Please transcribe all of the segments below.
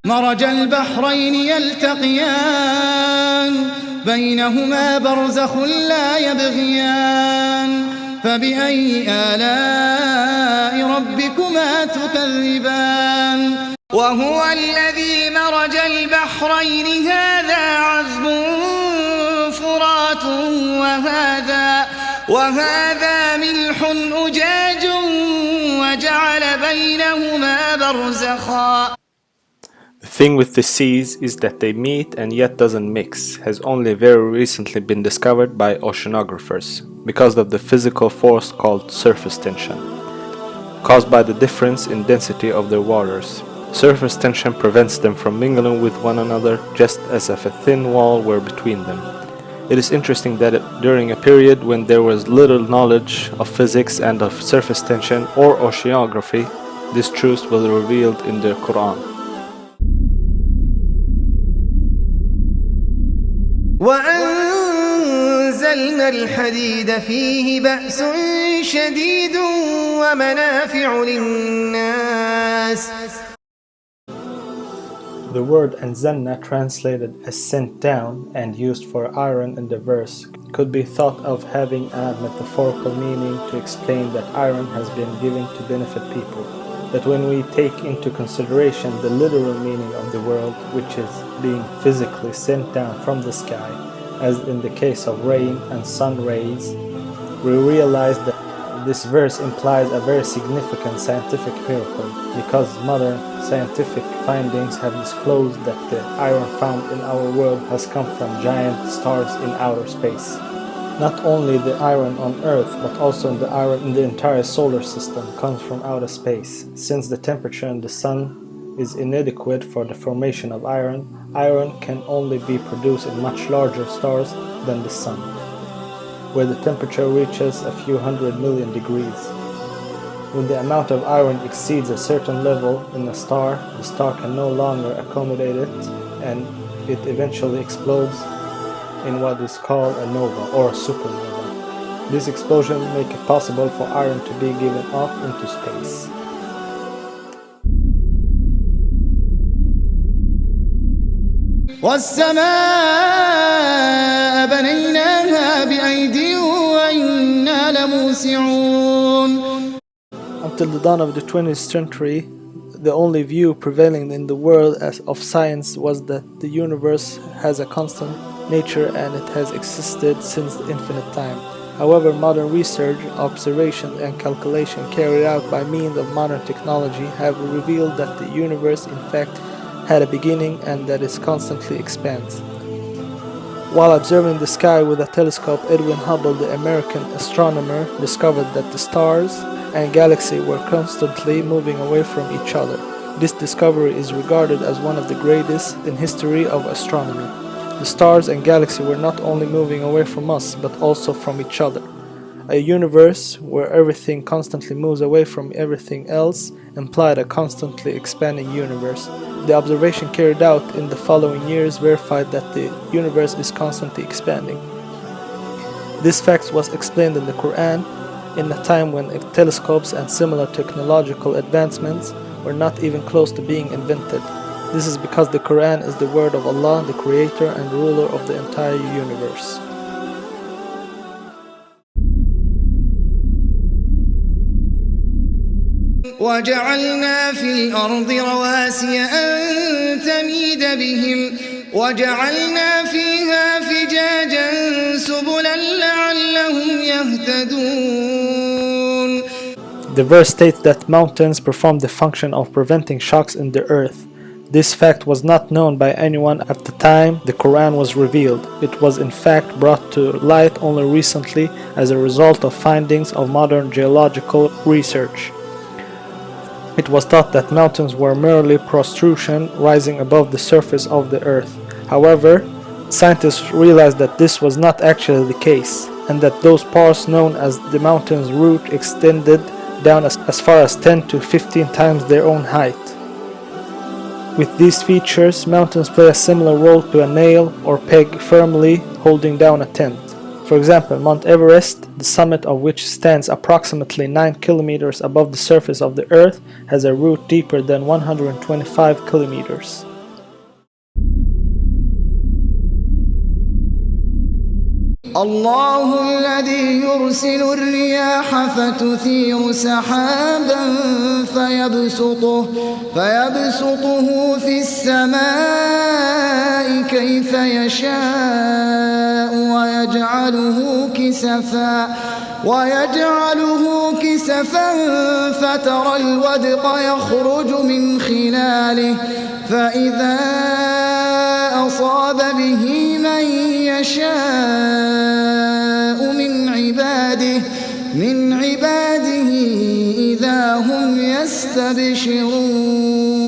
مرج البحرين يلتقيان بينهما برزخ لا يبغيان فبأي آلاء ربكما تكذبان وهو الذي مرج البحرين هذا عذب فرات وهذا ملح أجاج وجعل بينهما برزخا. The thing with the seas is that they meet and yet doesn't mix has only very recently been discovered by oceanographers because of the physical force called surface tension, caused by the difference in density of their waters. Surface tension prevents them from mingling with one another just as if a thin wall were between them. It is interesting that during a period when there was little knowledge of physics and of surface tension or oceanography, this truth was revealed in the Quran. وأنزلنا الحديد فيه بأس شديد ومنافع للناس. The word anzalna, translated as sent down and used for iron in the verse, could be thought of having a metaphorical meaning to explain that iron has been given to benefit people. But when we take into consideration the literal meaning of the word, which is being physically sent down from the sky, as in the case of rain and sun rays, we realize that this verse implies a very significant scientific miracle, because modern scientific findings have disclosed that the iron found in our world has come from giant stars in outer space. Not only the iron on Earth, but also the iron in the entire solar system comes from outer space. Since the temperature in the sun is inadequate for the formation of iron, iron can only be produced in much larger stars than the sun, where the temperature reaches a few hundred million degrees. When the amount of iron exceeds a certain level in a star, the star can no longer accommodate it, and it eventually explodes in what is called a nova or a supernova. This explosion makes it possible for iron to be given off into space. والسماء بنيناها بأيد وإنا لموسعون. Until the dawn of the 20th century, the only view prevailing in the world of science was that the universe has a constant nature and it has existed since infinite time. However, modern research, observation and calculation carried out by means of modern technology have revealed that the universe in fact had a beginning and that it constantly expands. While observing the sky with a telescope, Edwin Hubble, the American astronomer, discovered that the stars and galaxies were constantly moving away from each other. This discovery is regarded as one of the greatest in history of astronomy. The stars and galaxies were not only moving away from us, but also from each other. A universe where everything constantly moves away from everything else implied a constantly expanding universe. The observation carried out in the following years verified that the universe is constantly expanding. This fact was explained in the Quran in a time when telescopes and similar technological advancements were not even close to being invented. This is because the Quran is the word of Allah, the creator and ruler of the entire universe. وجعلنا في الأرض رواسي أن تميد بهم وجعلنا فيها فجاجا سبلا لعلهم يهتدون. The verse states that mountains perform the function of preventing shocks in the earth. This fact was not known by anyone at the time the Quran was revealed. It was in fact brought to light only recently as a result of findings of modern geological research. It was thought that mountains were merely protrusions rising above the surface of the earth. However, scientists realized that this was not actually the case, and that those parts known as the mountain's root extended down as far as 10 to 15 times their own height. With these features, mountains play a similar role to a nail or peg firmly holding down a tent. For example, Mount Everest, the summit of which stands approximately 9 kilometers above the surface of the earth, has a root deeper than 125 kilometers. الله الذي يرسل الرياح فتثير سحابا فيبسطه في السماء كيف يشاء ويجعله كسفا فترى الودق يخرج من خلاله فإذا أصاب به من يشاء من عباده إذا هم يستبشرون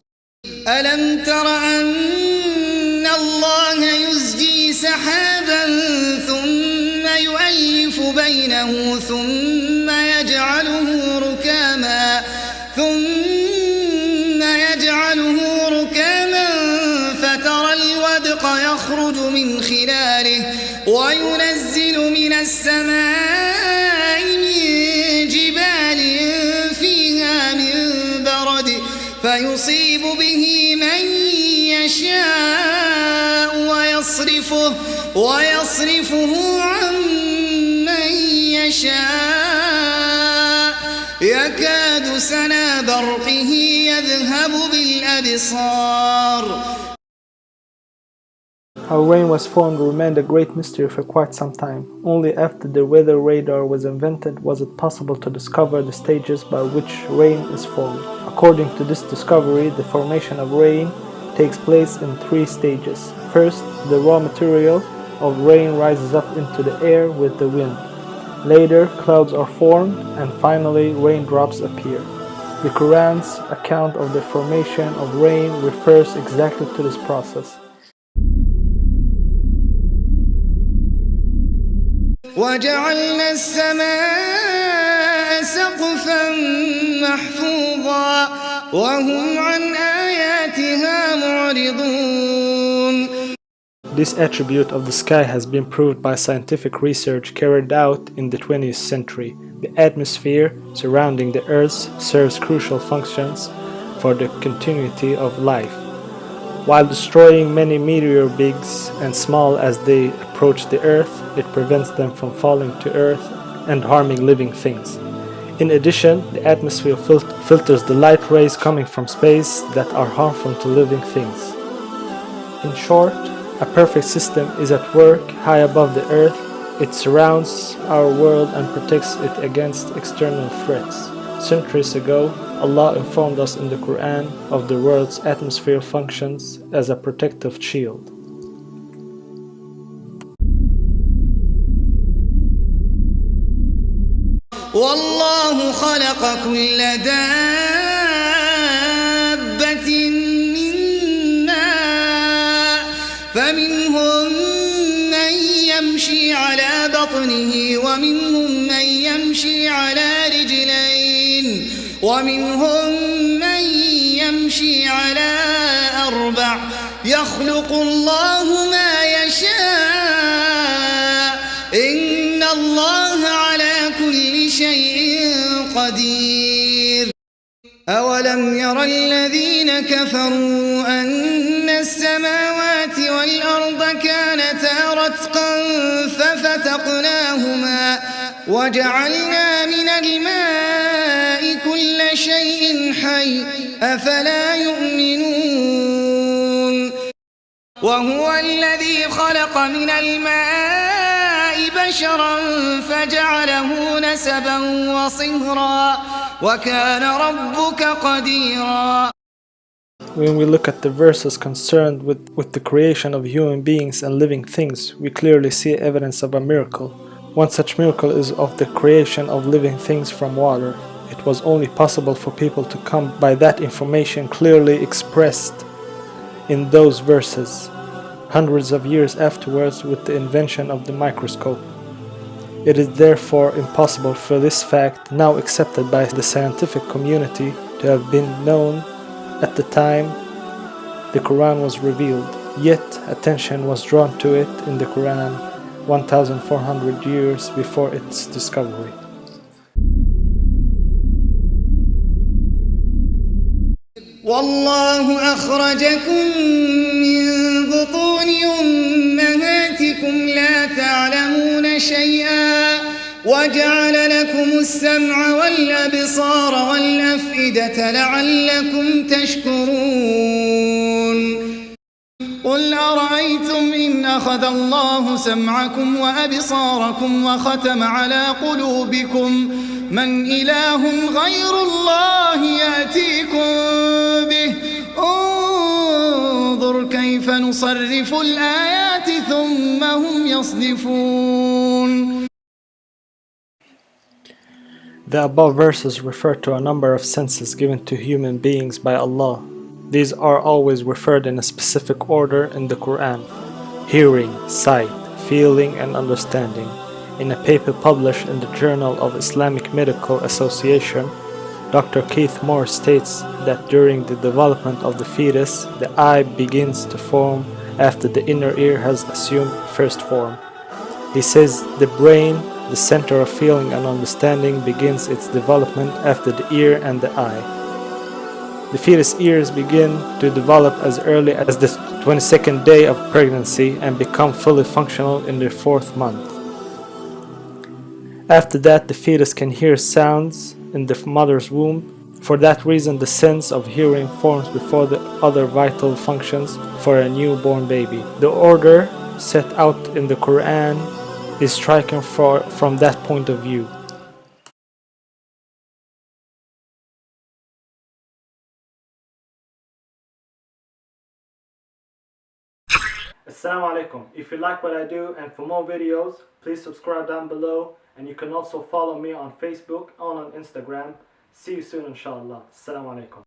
ألم تر أن الله يزجي سحابا ثم يؤلف بينه ثم يجعله ركاما فترى الودق يخرج من خلاله وينزل من السماء من جبال فيها من برد فيصيب به من يشاء ويصرفه عن من يشاء يكاد سنا برقه يذهب بالأبصار. How rain was formed remained a great mystery for quite some time. Only after the weather radar was invented was it possible to discover the stages by which rain is formed. According to this discovery, the formation of rain takes place in 3 stages. First, the raw material of rain rises up into the air with the wind. Later, clouds are formed, and finally, raindrops appear. The Quran's account of the formation of rain refers exactly to this process. وجعلنا السماء سقفا محفوظا وهم عن آياتها معرضون. This attribute of the sky has been proved by scientific research carried out in the 20th century. The atmosphere surrounding the Earth serves crucial functions for the continuity of life. While destroying many meteor big and small as they approach the Earth, it prevents them from falling to Earth and harming living things. In addition, the atmosphere filters the light rays coming from space that are harmful to living things. In short, a perfect system is at work high above the Earth. It surrounds our world and protects it against external threats. Centuries ago, Allah informed us in the Quran of the world's atmosphere functions as a protective shield. والله خلق كل دابة من ماء فمنهم من يمشي على بطنه ومنهم من يمشي على رجلين ومنهم من يمشي على 4 يخلق الله ما يشاء إن الله على كل شيء قدير. أولم ير الذين كفروا أن السماوات والأرض كانتا رتقا ففتقناهما وجعلنا من الماء كل شيء حي أفلا يؤمنون. وهو الذي خلق من الماء بشرا فجعله نسبا وصهرا وكان ربك قديرا. When we look at the verses concerned with the creation of human beings and living things, we clearly see evidence of a miracle. One such miracle is of the creation of living things from water. It was only possible for people to come by that information clearly expressed in those verses, hundreds of years afterwards with the invention of the microscope. It is therefore impossible for this fact, now accepted by the scientific community, to have been known at the time the Quran was revealed. Yet attention was drawn to it in the Quran 1,400 years before its discovery. والله أخرجكم من بطون أمهاتكم أنفسكم لا تعلمون شيئا وجعل لكم السمع والأبصار والأفئدة لعلكم تشكرون قل أرأيتم إن أخذ الله سمعكم وأبصاركم وختم على قلوبكم من إله غير الله يأتيكم به انظر كيف نصرف الآيات ثم هم يصدفون. The above verses refer to a number of senses given to human beings by Allah. These are always referred in a specific order in the Quran: hearing, sight, feeling, and understanding. In a paper published in the Journal of Islamic Medical Association, Dr. Keith Moore states that during the development of the fetus, the eye begins to form after the inner ear has assumed first form. He says the brain, the center of feeling and understanding, begins its development after the ear and the eye. The fetus ears begin to develop as early as the 22nd day of pregnancy and become fully functional in their 4th month. After that, the fetus can hear sounds in the mother's womb. For that reason, the sense of hearing forms before the other vital functions for a newborn baby. The order set out in the Quran is striking from that point of view. Assalamu alaikum. If you like what I do and for more videos, please subscribe down below, and you can also follow me on Facebook and on Instagram. See you soon inshallah. Assalamu alaikum.